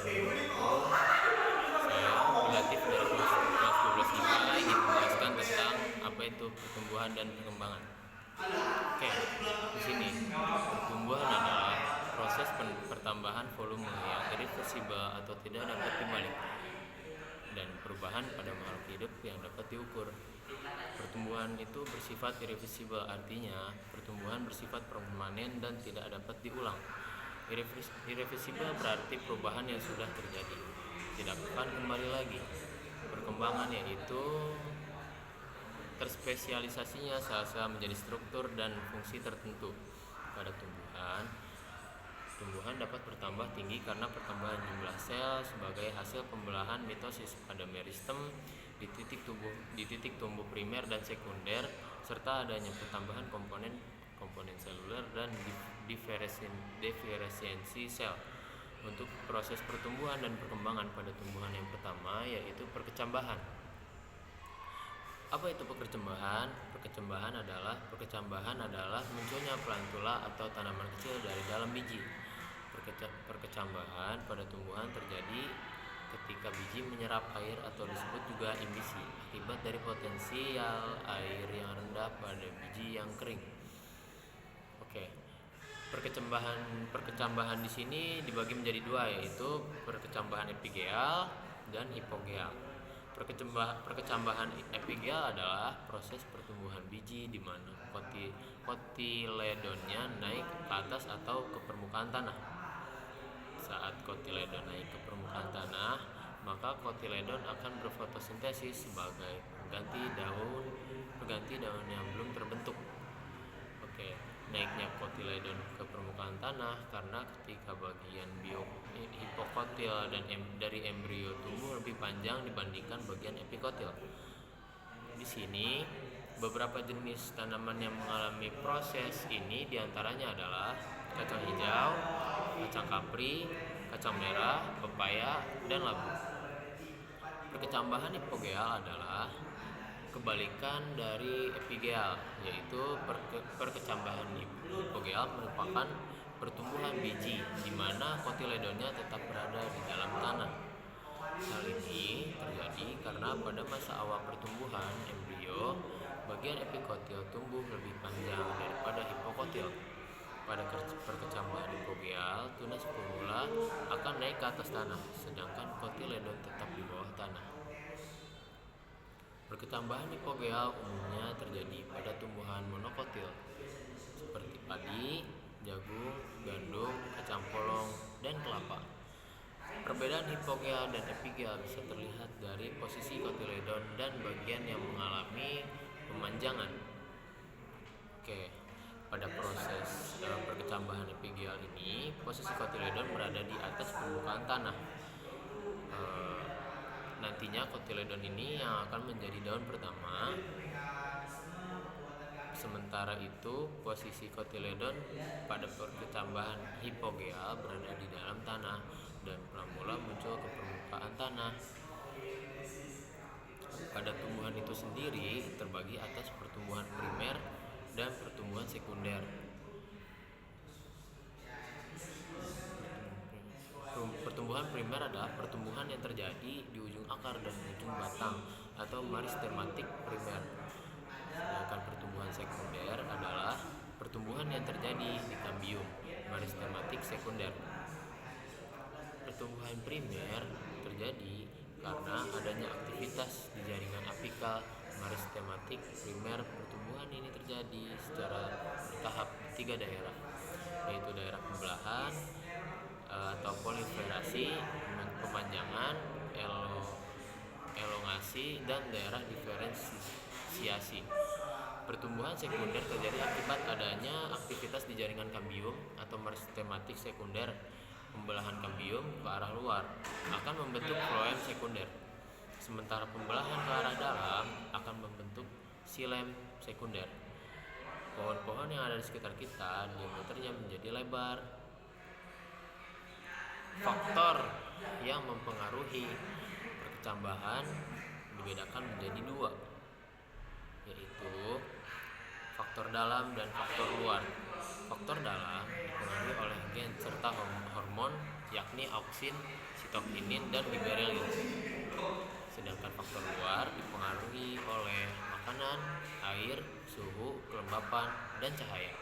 Saya relatif dari kelas 12 IPA ingin menjelaskan tentang apa itu pertumbuhan dan perkembangan. Oke, di sini pertumbuhan adalah proses pertambahan volume yang irreversibel atau tidak dapat dibalik, dan perubahan pada makhluk hidup yang dapat diukur. Pertumbuhan itu bersifat irreversibel, artinya pertumbuhan bersifat permanen dan tidak dapat diulang. Irreversibel berarti perubahan yang sudah terjadi tidak akan kembali lagi. Perkembangan yaitu terspesialisasinya sel-sel menjadi struktur dan fungsi tertentu. Pada tumbuhan dapat bertambah tinggi karena pertambahan jumlah sel sebagai hasil pembelahan mitosis pada meristem di titik tumbuh primer dan sekunder, serta adanya pertambahan komponen seluler dan diferensiasi sel. Untuk proses pertumbuhan dan perkembangan pada tumbuhan yang pertama yaitu perkecambahan. Apa itu perkecambahan? Perkecambahan adalah munculnya plantula atau tanaman kecil dari dalam biji. Perkecambahan pada tumbuhan terjadi ketika biji menyerap air atau disebut juga imbisi, akibat dari potensial air yang rendah pada biji yang kering. Oke. Perkecambahan di sini dibagi menjadi dua, yaitu perkecambahan epigeal dan hipogeal. Perkecambahan epigeal adalah proses pertumbuhan biji di mana kotiledonnya naik ke atas atau ke permukaan tanah. Saat kotiledon naik ke permukaan tanah, maka kotiledon akan berfotosintesis sebagai pengganti daun yang belum terbentuk. Oke, naiknya kotiledon ke permukaan tanah karena ketika bagian hipokotil dari embrio tumbuh lebih panjang dibandingkan bagian epikotil. Di sini beberapa jenis tanaman yang mengalami proses ini diantaranya adalah kacang hijau, kacang kapri, kacang merah, pepaya, dan labu. Perkecambahan hipogeal adalah kebalikan dari epigeal, yaitu perkecambahan hipogeal merupakan pertumbuhan biji di mana kotiledonnya tetap berada di dalam tanah. Hal ini terjadi karena pada masa awal pertumbuhan embrio, bagian epikotil tumbuh lebih panjang daripada hipokotil. Pada perkecambahan hipogeal, tunas pemula akan naik ke atas tanah, sedangkan kotiledon tetap di bawah tanah. Perkecambahan hipogeal umumnya terjadi pada tumbuhan monokotil seperti padi, jagung, gandum, kacang polong, dan kelapa. Perbedaan hipogeal dan epigeal bisa terlihat dari posisi kotiledon dan bagian yang mengalami pemanjangan. Oke, pada proses perkecambahan epigeal ini, posisi kotiledon berada di atas permukaan tanah. Nantinya kotiledon ini yang akan menjadi daun pertama. Sementara itu, posisi kotiledon pada perkecambahan hipogeal berada di dalam tanah dan mula muncul ke permukaan tanah. Pada tumbuhan itu sendiri terbagi atas pertumbuhan primer dan pertumbuhan sekunder. Pertumbuhan primer adalah pertumbuhan yang terjadi di ujung akar dan ujung batang atau meristematik primer. Sedangkan pertumbuhan sekunder adalah pertumbuhan yang terjadi di kambium, meristematik sekunder. Pertumbuhan primer terjadi karena adanya aktivitas di jaringan apikal meristematik primer. Pertumbuhan ini terjadi secara bertahap di 3 daerah, yaitu daerah pembelahan atau proliferasi, pemanjangan, elongasi, dan daerah diferensiasi. Pertumbuhan sekunder terjadi akibat adanya aktivitas di jaringan kambium atau meristematik sekunder. Pembelahan kambium ke arah luar akan membentuk floem sekunder, sementara pembelahan ke arah dalam akan membentuk xilem sekunder. Pohon-pohon yang ada di sekitar kita diameternya menjadi lebar. Faktor yang mempengaruhi perkecambahan dibedakan menjadi 2, yaitu faktor dalam dan faktor luar. Faktor dalam dipengaruhi oleh gen serta hormon yakni auksin, sitokinin, dan giberellin. Sedangkan faktor luar dipengaruhi oleh makanan, air, suhu, kelembapan, dan cahaya.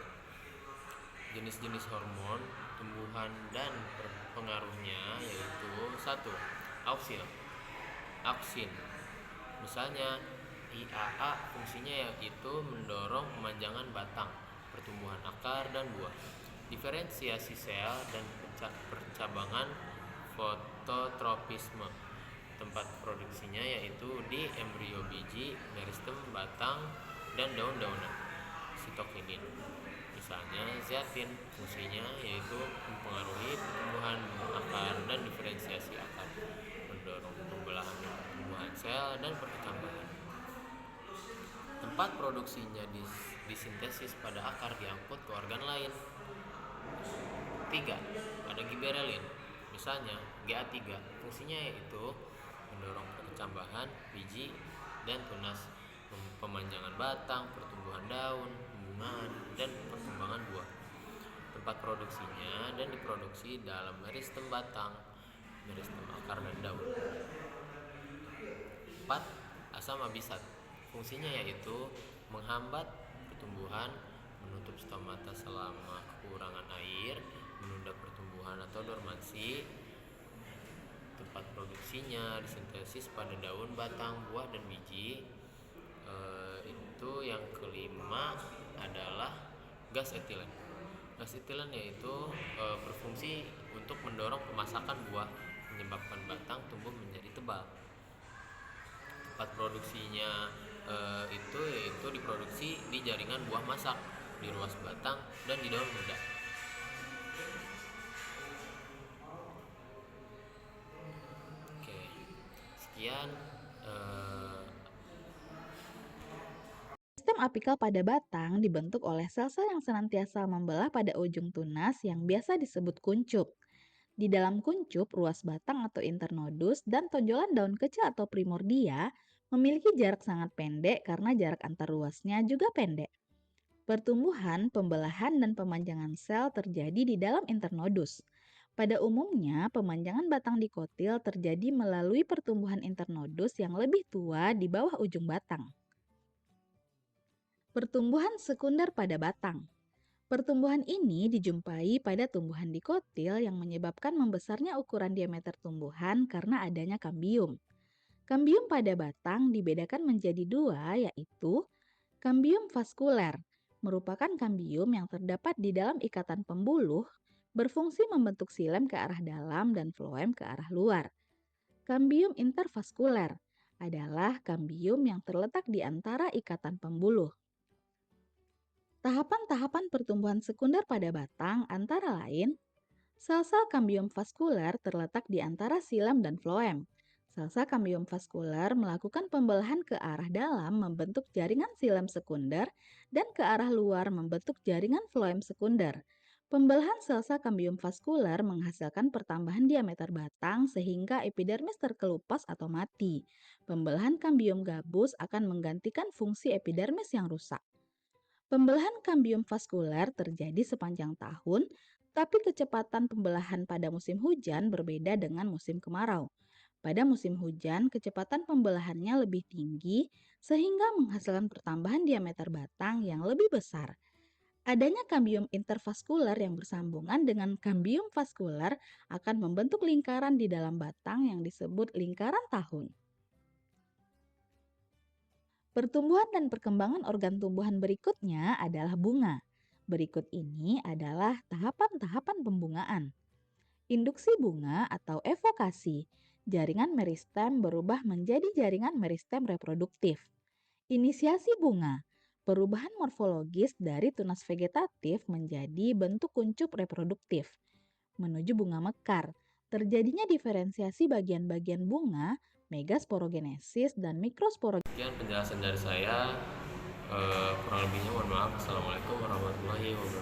Jenis-jenis hormon tumbuhan dan pengaruhnya yaitu 1. Auksin. Misalnya IAA fungsinya yaitu mendorong pemanjangan batang, pertumbuhan akar dan buah, diferensiasi sel dan percabangan, fototropisme. Tempat produksinya yaitu di embrio biji, meristem batang, dan daun-daunan. Sitokinin. Misalnya zeatin, fungsinya yaitu mempengaruhi pertumbuhan akar dan diferensiasi akar, mendorong pembelahan pertumbuhan sel dan perkecambahan. Tempat produksinya disintesis pada akar diangkut ke organ lain. 3. Ada giberellin. Misalnya GA3, fungsinya yaitu mendorong perkecambahan biji dan tunas, pemanjangan batang, pertumbuhan daun, pembungaan, dan perkembangan buah. Tempat produksinya dan diproduksi dalam meristem batang, meristem akar dan daun. 4. Asam abisat. Fungsinya yaitu menghambat pertumbuhan, menutup stomata selama kekurangan air, menunda pertumbuhan atau dormansi. Tempat produksinya disintesis pada daun, batang, buah, dan biji. Itu yang kelima adalah gas etilen. Gas etilen yaitu berfungsi untuk mendorong pemasakan buah, menyebabkan batang tumbuh menjadi tebal. Tempat produksinya itu yaitu diproduksi di jaringan buah masak, di ruas batang, dan di daun muda. Oke, sekian. Sistem apikal pada batang dibentuk oleh sel-sel yang senantiasa membelah pada ujung tunas yang biasa disebut kuncup. Di dalam kuncup, ruas batang atau internodus dan tonjolan daun kecil atau primordia memiliki jarak sangat pendek karena jarak antar ruasnya juga pendek. Pertumbuhan, pembelahan, dan pemanjangan sel terjadi di dalam internodus. Pada umumnya, pemanjangan batang dikotil terjadi melalui pertumbuhan internodus yang lebih tua di bawah ujung batang. Pertumbuhan sekunder pada batang. Pertumbuhan ini dijumpai pada tumbuhan dikotil yang menyebabkan membesarnya ukuran diameter tumbuhan karena adanya kambium. Kambium pada batang dibedakan menjadi dua, yaitu kambium vaskuler, merupakan kambium yang terdapat di dalam ikatan pembuluh, berfungsi membentuk silem ke arah dalam dan floem ke arah luar. Kambium intervaskuler adalah kambium yang terletak di antara ikatan pembuluh. Tahapan-tahapan pertumbuhan sekunder pada batang antara lain, sel-sel kambium vaskuler terletak di antara silem dan floem. Sel-sel kambium vaskuler melakukan pembelahan ke arah dalam membentuk jaringan silem sekunder dan ke arah luar membentuk jaringan floem sekunder. Pembelahan sel-sel kambium vaskuler menghasilkan pertambahan diameter batang sehingga epidermis terkelupas atau mati. Pembelahan kambium gabus akan menggantikan fungsi epidermis yang rusak. Pembelahan kambium vaskuler terjadi sepanjang tahun, tapi kecepatan pembelahan pada musim hujan berbeda dengan musim kemarau. Pada musim hujan, kecepatan pembelahannya lebih tinggi sehingga menghasilkan pertambahan diameter batang yang lebih besar. Adanya kambium intervaskuler yang bersambungan dengan kambium vaskuler akan membentuk lingkaran di dalam batang yang disebut lingkaran tahun. Pertumbuhan dan perkembangan organ tumbuhan berikutnya adalah bunga. Berikut ini adalah tahapan-tahapan pembungaan. Induksi bunga atau evokasi. Jaringan meristem berubah menjadi jaringan meristem reproduktif. Inisiasi bunga. Perubahan morfologis dari tunas vegetatif menjadi bentuk kuncup reproduktif. Menuju bunga mekar. Terjadinya diferensiasi bagian-bagian bunga, megasporogenesis dan mikrosporogenesis. Sekian penjelasan dari saya. Kurang lebihnya mohon maaf. Assalamualaikum warahmatullahi wabarakatuh.